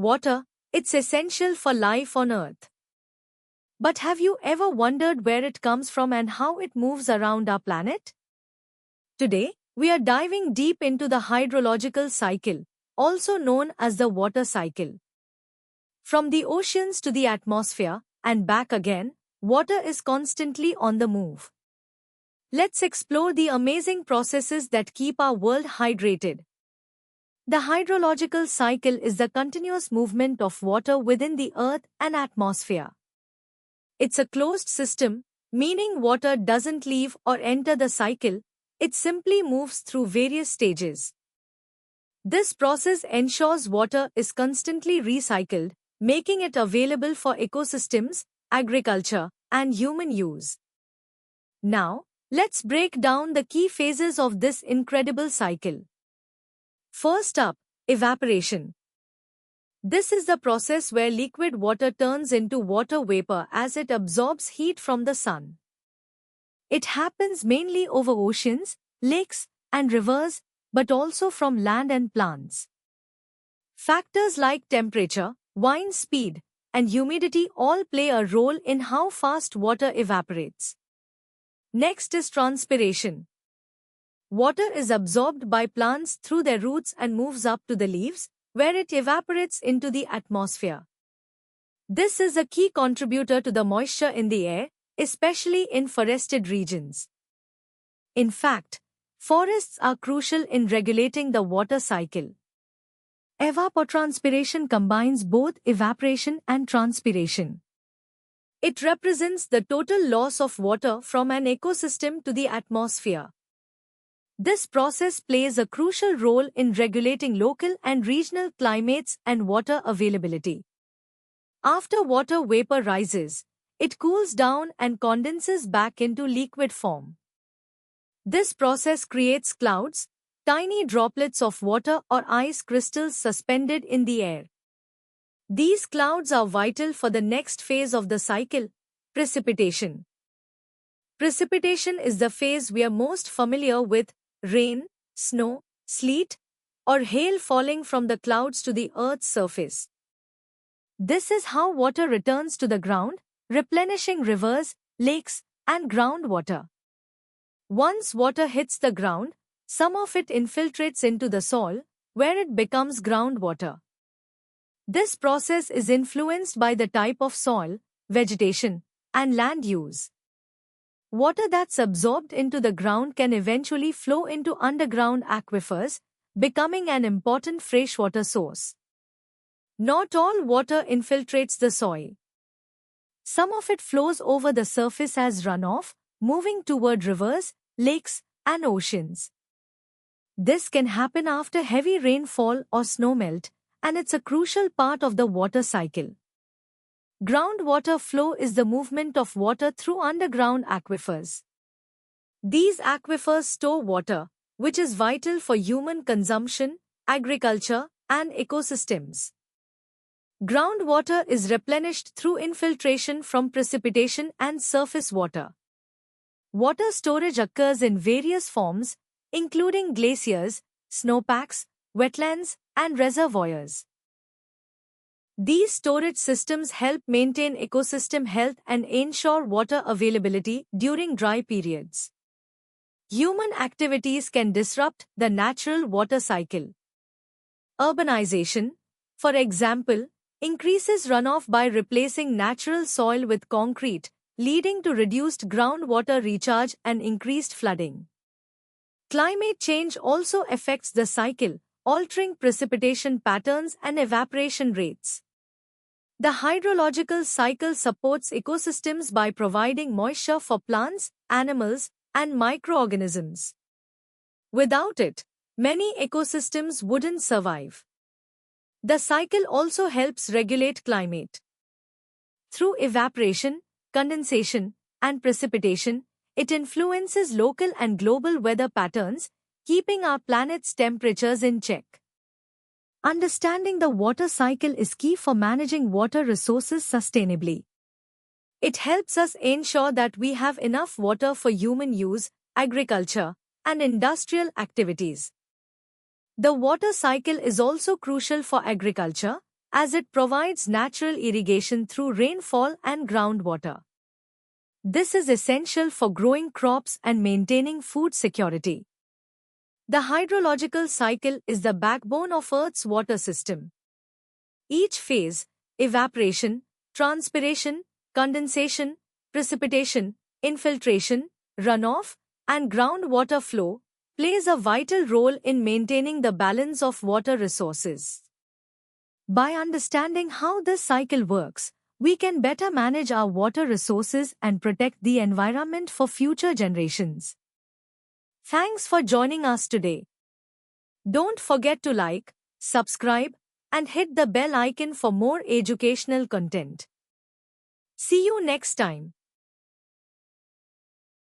water, it's essential for life on Earth. But have you ever wondered where it comes from and how it moves around our planet? Today, we are diving deep into the hydrological cycle, also known as the water cycle. From the oceans to the atmosphere, and back again, water is constantly on the move. Let's explore the amazing processes that keep our world hydrated. The hydrological cycle is the continuous movement of water within the Earth and atmosphere. It's a closed system, meaning water doesn't leave or enter the cycle, it simply moves through various stages. This process ensures water is constantly recycled, making it available for ecosystems, agriculture, and human use. Now, let's break down the key phases of this incredible cycle. First up, evaporation. This is the process where liquid water turns into water vapor as it absorbs heat from the sun. It happens mainly over oceans, lakes, and rivers, but also from land and plants. Factors like temperature, wind speed, and humidity all play a role in how fast water evaporates. Next is transpiration. Water is absorbed by plants through their roots and moves up to the leaves, where it evaporates into the atmosphere. This is a key contributor to the moisture in the air, especially in forested regions. In fact, forests are crucial in regulating the water cycle. Evapotranspiration combines both evaporation and transpiration. It represents the total loss of water from an ecosystem to the atmosphere. This process plays a crucial role in regulating local and regional climates and water availability. After water vapor rises, it cools down and condenses back into liquid form. This process creates clouds, tiny droplets of water or ice crystals suspended in the air. These clouds are vital for the next phase of the cycle, precipitation. Precipitation is the phase we are most familiar with: rain, snow, sleet, or hail falling from the clouds to the Earth's surface. This is how water returns to the ground, replenishing rivers, lakes, and groundwater. Once water hits the ground, some of it infiltrates into the soil, where it becomes groundwater. This process is influenced by the type of soil, vegetation, and land use. Water that's absorbed into the ground can eventually flow into underground aquifers, becoming an important freshwater source. Not all water infiltrates the soil. Some of it flows over the surface as runoff, moving toward rivers, lakes, and oceans. This can happen after heavy rainfall or snowmelt, and it's a crucial part of the water cycle. Groundwater flow is the movement of water through underground aquifers. These aquifers store water, which is vital for human consumption, agriculture, and ecosystems. Groundwater is replenished through infiltration from precipitation and surface water. Water storage occurs in various forms, including glaciers, snowpacks, wetlands, and reservoirs. These storage systems help maintain ecosystem health and ensure water availability during dry periods. Human activities can disrupt the natural water cycle. Urbanization, for example, increases runoff by replacing natural soil with concrete, leading to reduced groundwater recharge and increased flooding. Climate change also affects the cycle, altering precipitation patterns and evaporation rates. The hydrological cycle supports ecosystems by providing moisture for plants, animals, and microorganisms. Without it, many ecosystems wouldn't survive. The cycle also helps regulate climate. Through evaporation, condensation, and precipitation, it influences local and global weather patterns, keeping our planet's temperatures in check. Understanding the water cycle is key for managing water resources sustainably. It helps us ensure that we have enough water for human use, agriculture, and industrial activities. The water cycle is also crucial for agriculture, as it provides natural irrigation through rainfall and groundwater. This is essential for growing crops and maintaining food security. The hydrological cycle is the backbone of Earth's water system. Each phase, evaporation, transpiration, condensation, precipitation, infiltration, runoff, and groundwater flow, plays a vital role in maintaining the balance of water resources. By understanding how this cycle works, we can better manage our water resources and protect the environment for future generations. Thanks for joining us today. Don't forget to like, subscribe, and hit the bell icon for more educational content. See you next time.